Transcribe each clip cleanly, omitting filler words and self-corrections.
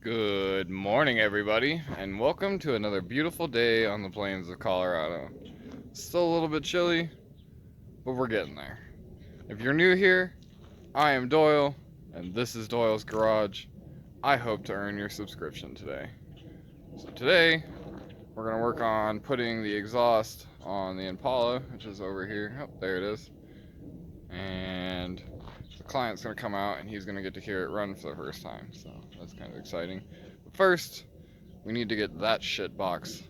Good morning, everybody, and welcome to another beautiful day on the plains of Colorado. Still a little bit chilly, but we're getting there. If you're new here, I am Doyle, and this is Doyle's Garage. I hope to earn your subscription today. So today, we're going to work on putting the exhaust on the Impala, which is over here. Oh, there it is. And the client's going to come out, and he's going to get to hear it run for the first time, so that's kind of exciting. But first, we need to get that shit box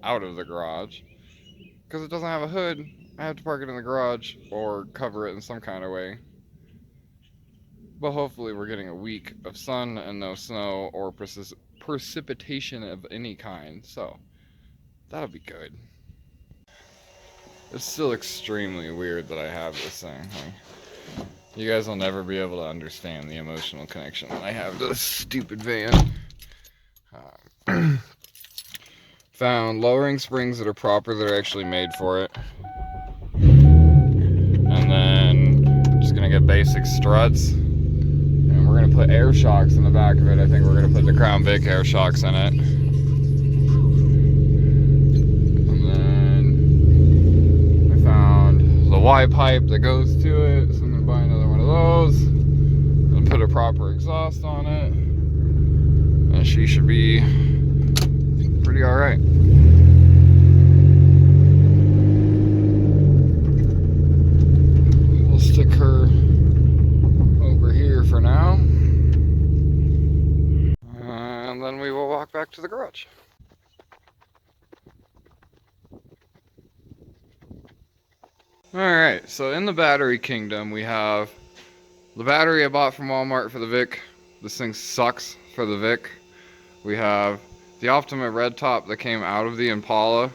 out of the garage because it doesn't have a hood. I have to park it in the garage or cover it in some kind of way. But hopefully we're getting a week of sun and no snow or precipitation of any kind, so that'll be good. It's still extremely weird that I have this thing. Like, you guys will never be able to understand the emotional connection that I have to this stupid van. Found lowering springs that are proper, that are actually made for it. And then I'm just gonna get basic struts. And we're gonna put air shocks in the back of it. I think we're gonna put the Crown Vic air shocks in it. And then I found the Y pipe that goes to it, so I'm gonna buy another one of those. And put a proper exhaust on it. And she should be pretty alright. We'll stick her over here for now. And then we will walk back to the garage. Alright, so in the battery kingdom, we have the battery I bought from Walmart for the Vic. This thing sucks for the Vic. We have the Optima red top that came out of the Impala.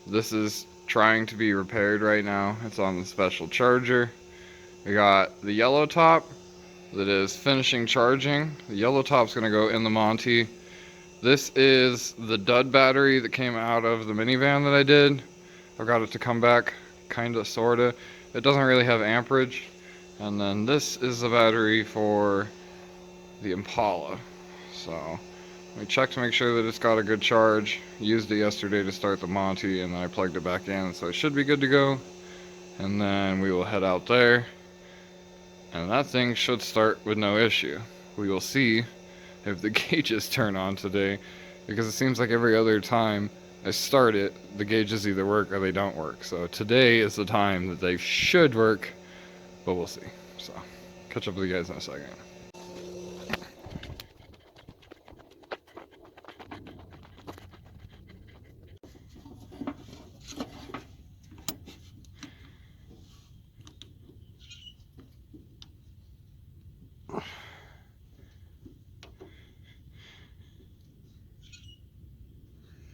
This is trying to be repaired right now. It's on the special charger. We got the yellow top that is finishing charging. The yellow top's gonna go in the Monty. This is the dud battery that came out of the minivan that I did. I've got it to come back, kinda, sorta. It doesn't really have amperage. And then this is the battery for the Impala. So we checked to make sure that it's got a good charge. Used it yesterday to start the Monty, and then I plugged it back in, so it should be good to go. And then we will head out there, and that thing should start with no issue. We will see if the gauges turn on today, because it seems like every other time I start it, the gauges either work or they don't work. So today is the time that they should work, but we'll see. So catch up with you guys in a second.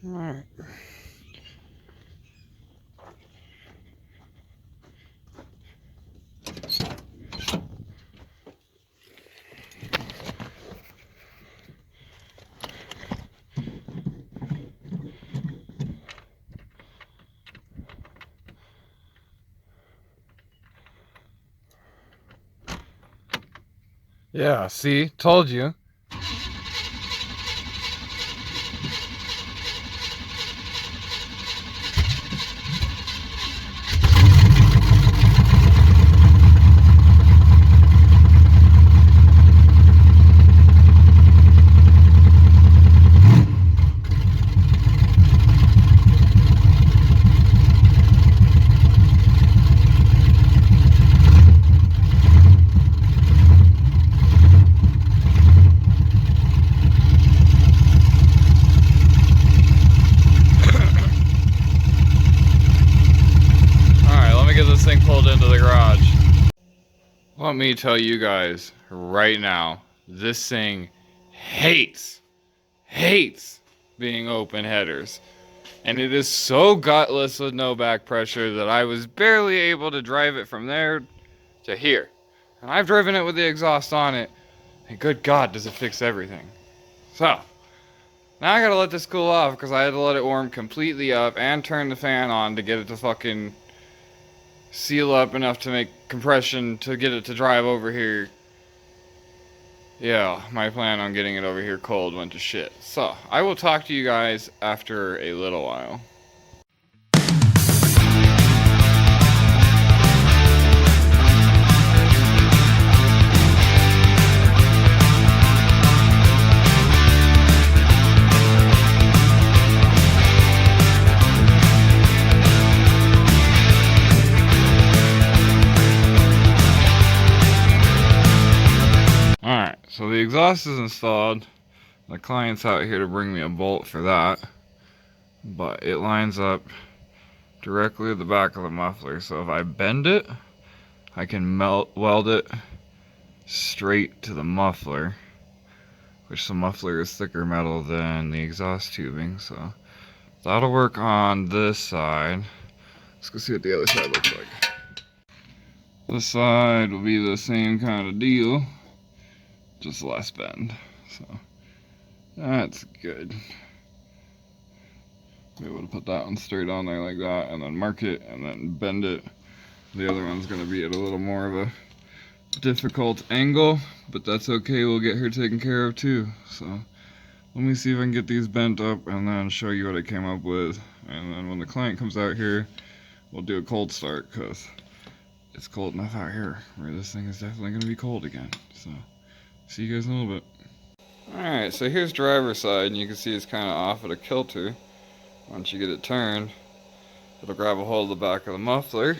Alright. Yeah, see? Told you. This thing pulled into the garage. Let me tell you guys right now, this thing hates being open headers. And it is so gutless with no back pressure that I was barely able to drive it from there to here. And I've driven it with the exhaust on it, and good God, does it fix everything. So, now I gotta let this cool off because I had to let it warm completely up and turn the fan on to get it to fucking seal up enough to make compression to get it to drive over here. yeah, my plan on getting it over here cold went to shit. So, I will talk to you guys after a little while. Alright, so the exhaust is installed. The client's out here to bring me a bolt for that. But it lines up directly at the back of the muffler. So if I bend it, I can weld it straight to the muffler. Which the muffler is thicker metal than the exhaust tubing. So that'll work on this side. Let's go see what the other side looks like. This side will be the same kind of deal, just less bend. So that's good. Be able to put that one straight on there like that, and then mark it, and then bend it. The other one's going to be at a little more of a difficult angle, but that's okay. We'll get her taken care of too. So let me see if I can get these bent up, and then show you what I came up with. And then when the client comes out here, we'll do a cold start, because it's cold enough out here where this thing is definitely going to be cold again. So see you guys in a little bit. Alright, so here's driver's side, and you can see it's kind of off at a kilter. Once you get it turned, it'll grab a hold of the back of the muffler.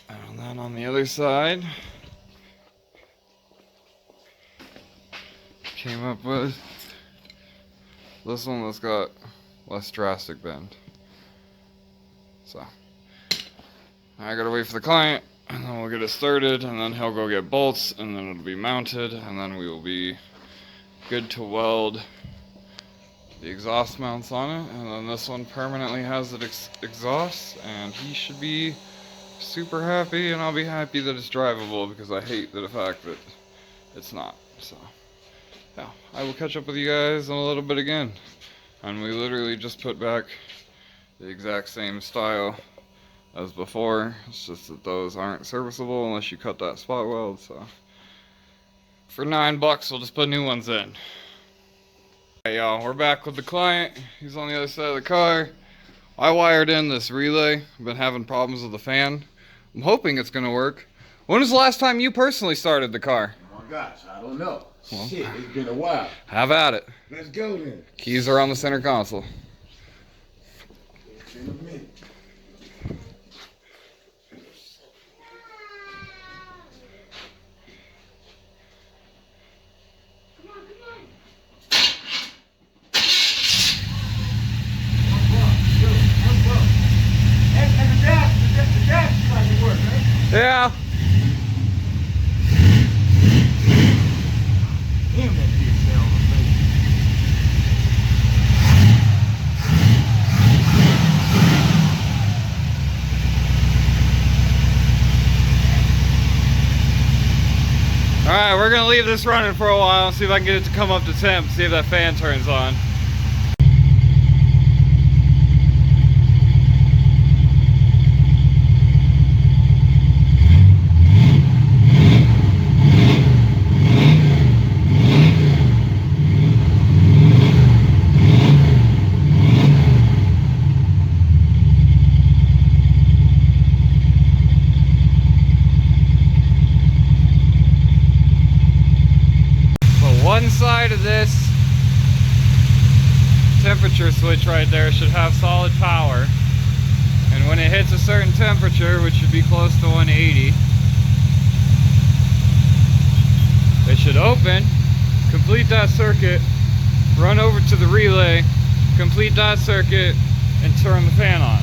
And then on the other side, came up with this one that's got less drastic bend. So I gotta wait for the client, and then we'll get it started, and then he'll go get bolts, and then it'll be mounted, and then we will be good to weld the exhaust mounts on it. And then this one permanently has it exhaust, and he should be super happy, and I'll be happy that it's drivable, because I hate the fact that it's not. So yeah, I will catch up with you guys in a little bit again. And we literally just put back the exact same style as before. It's just that those aren't serviceable unless you cut that spot weld. So for $9 we'll just put new ones in. Hey y'all, we're back with the client. He's on the other side of the car. I wired in this relay. I've been having problems with the fan. I'm hoping it's gonna work. When was the last time you personally started the car? Oh my gosh, I don't know. Well, shit, it's been a while. Have at it. Let's go then. Keys are on the center console. It's been a minute. Yeah. Damn, that gear sound amazing. Alright, we're gonna leave this running for a while and see if I can get it to come up to temp, see if that fan turns on. One side of this temperature switch right there should have solid power, and when it hits a certain temperature, which should be close to 180, it should open, complete that circuit, run over to the relay, complete that circuit, and turn the fan on.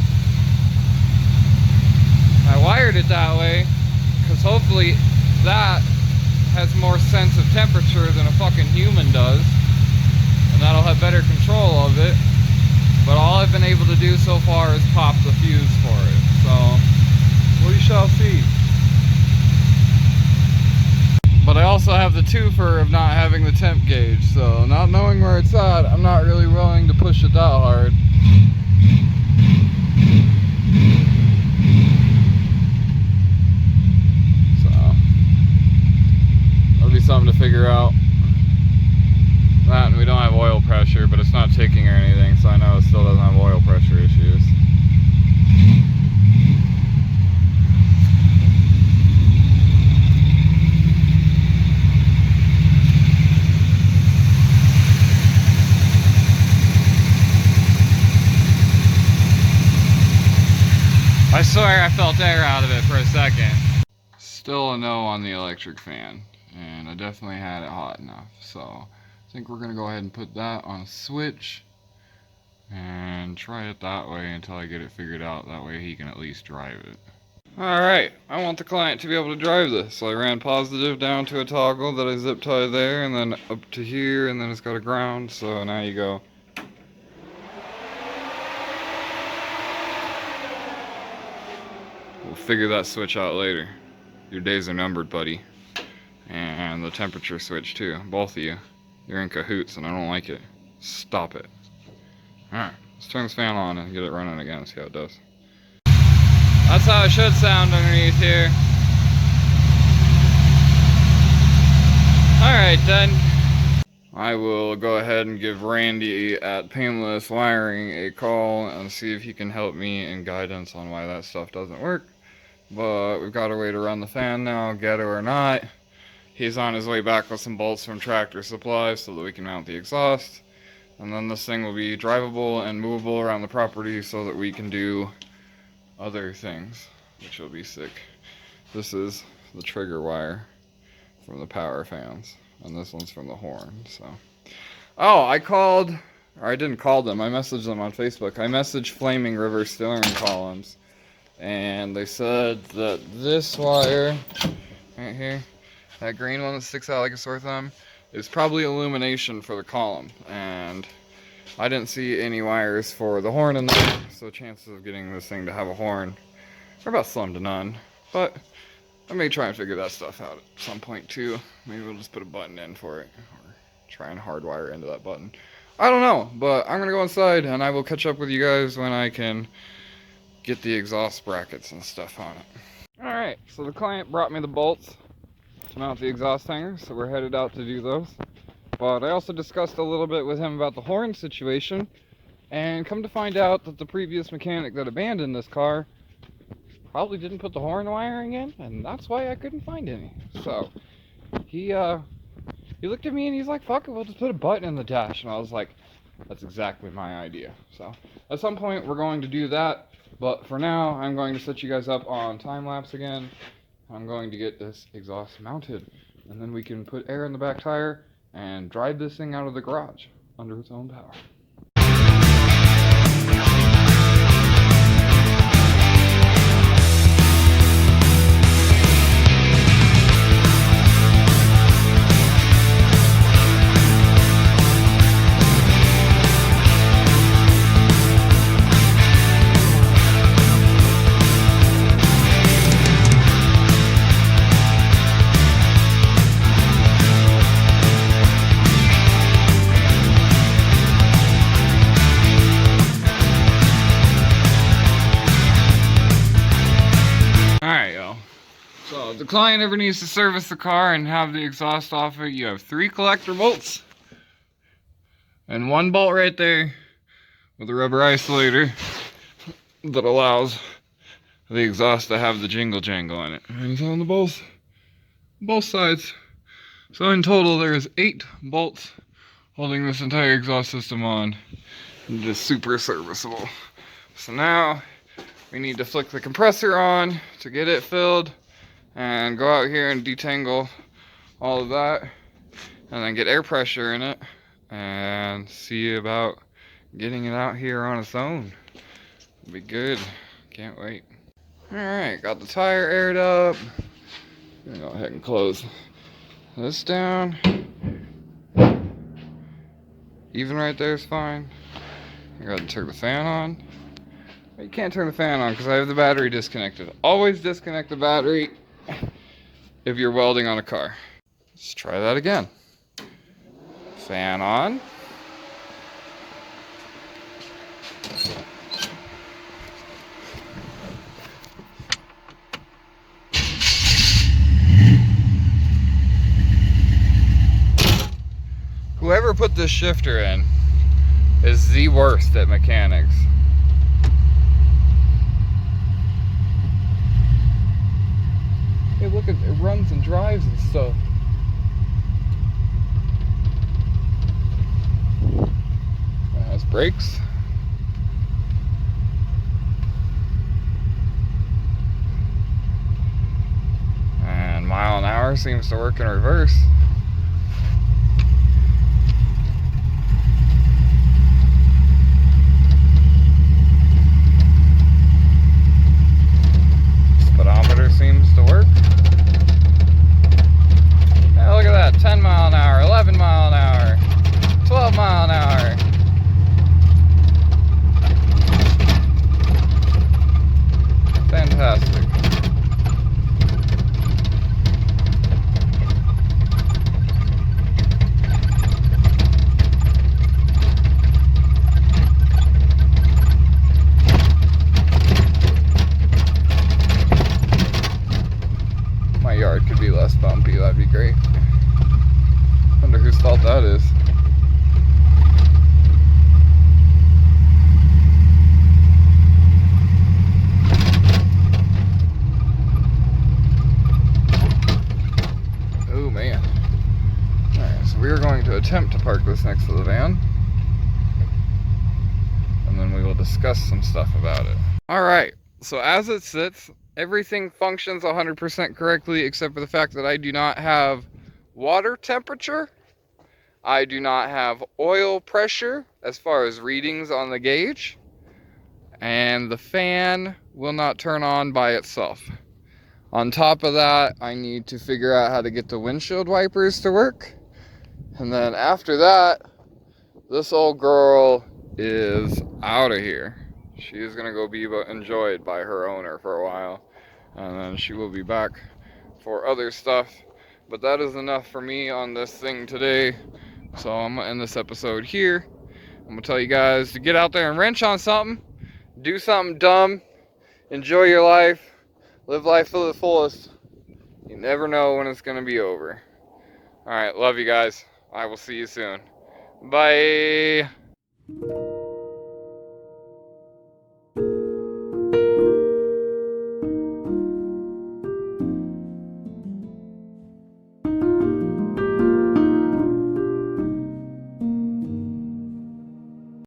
I wired it that way because hopefully that has more sense of temperature than a fucking human does, and that'll have better control of it. But all I've been able to do so far is pop the fuse for it, so we shall see. But I also have the twofer of not having the temp gauge, so not knowing where it's at, I'm not really willing to push it that hard. something to figure out. That, and we don't have oil pressure, but it's not ticking or anything, so I know it still doesn't have oil pressure issues. I swear I felt air out of it for a second. Still a no on the electric fan, and I definitely had it hot enough, so I think we're gonna go ahead and put that on a switch and try it that way until I get it figured out. That way he can at least drive it. Alright, I want the client to be able to drive this, so I ran positive down to a toggle that I zip tied there, and then up to here, and then it's got a ground, so now you go. We'll figure that switch out later. Your days are numbered, buddy. And the temperature switch too, both of you. You're in cahoots and I don't like it. Stop it. Alright, let's turn this fan on and get it running again and see how it does. That's how it should sound underneath here. Alright then. I will go ahead and give Randy at Painless Wiring a call and see if he can help me in guidance on why that stuff doesn't work. But we've got a way to run the fan now, ghetto or not. He's on his way back with some bolts from Tractor Supply so that we can mount the exhaust. And then this thing will be drivable and movable around the property so that we can do other things, which will be sick. This is the trigger wire from the power fans, and this one's from the horn, so. Oh, I didn't call them, I messaged them on Facebook. I messaged Flaming River Steering Columns, and they said that this wire, right here, that green one that sticks out like a sore thumb, is probably illumination for the column, and I didn't see any wires for the horn in there, so chances of getting this thing to have a horn are about slim to none. But I may try and figure that stuff out at some point too. Maybe we'll just put a button in for it, or try and hardwire into that button. I don't know, but I'm gonna go inside and I will catch up with you guys when I can get the exhaust brackets and stuff on it. Alright, so the client brought me the bolts to mount the exhaust hanger, so we're headed out to do those. But I also discussed a little bit with him about the horn situation, and come to find out that the previous mechanic that abandoned this car probably didn't put the horn wiring in, and that's why I couldn't find any. So he looked at me and he's like, fuck it, we'll just put a button in the dash. And I was like, that's exactly my idea. So at some point we're going to do that, but for now I'm going to set you guys up on time lapse again. I'm going to get this exhaust mounted, and then we can put air in the back tire and drive this thing out of the garage under its own power. So if the client ever needs to service the car and have the exhaust off it, you have 3 collector bolts and 1 bolt right there with a rubber isolator that allows the exhaust to have the jingle jangle in it. And it's on both sides. So in total there's 8 bolts holding this entire exhaust system on. It is super serviceable. So now we need to flick the compressor on to get it filled, and go out here and detangle all of that, and then get air pressure in it, and see about getting it out here on its own. It'll be good. Can't wait. Alright, got the tire aired up. I'm gonna go ahead and close this down. Even right there is fine. I gotta turn the fan on. You can't turn the fan on because I have the battery disconnected. Always disconnect the battery if you're welding on a car. Let's try that again. Fan on. ever put this shifter in is the worst at mechanics. Hey, look at it, runs and drives and stuff. It has brakes. And mile an hour seems to work in reverse. Speedometer seems to work. Yeah, look at that, 10 mile an hour, 11 mile an hour, 12 mile an hour. Fantastic. My yard could be less bumpy, that'd be great. Wonder whose fault that is. Oh man. Alright, so we are going to attempt to park this next to the van. And then we will discuss some stuff about it. Alright, so as it sits, everything functions 100% correctly except for the fact that I do not have water temperature. I do not have oil pressure as far as readings on the gauge. And the fan will not turn on by itself. On top of that, I need to figure out how to get the windshield wipers to work. And then after that, this old girl is out of here. She is gonna go be enjoyed by her owner for a while. And then she will be back for other stuff. But that is enough for me on this thing today. So I'm gonna end this episode here. I'm gonna tell you guys to get out there and wrench on something. Do something dumb. Enjoy your life. Live life to the fullest. You never know when it's gonna be over. Alright, love you guys. I will see you soon. Bye.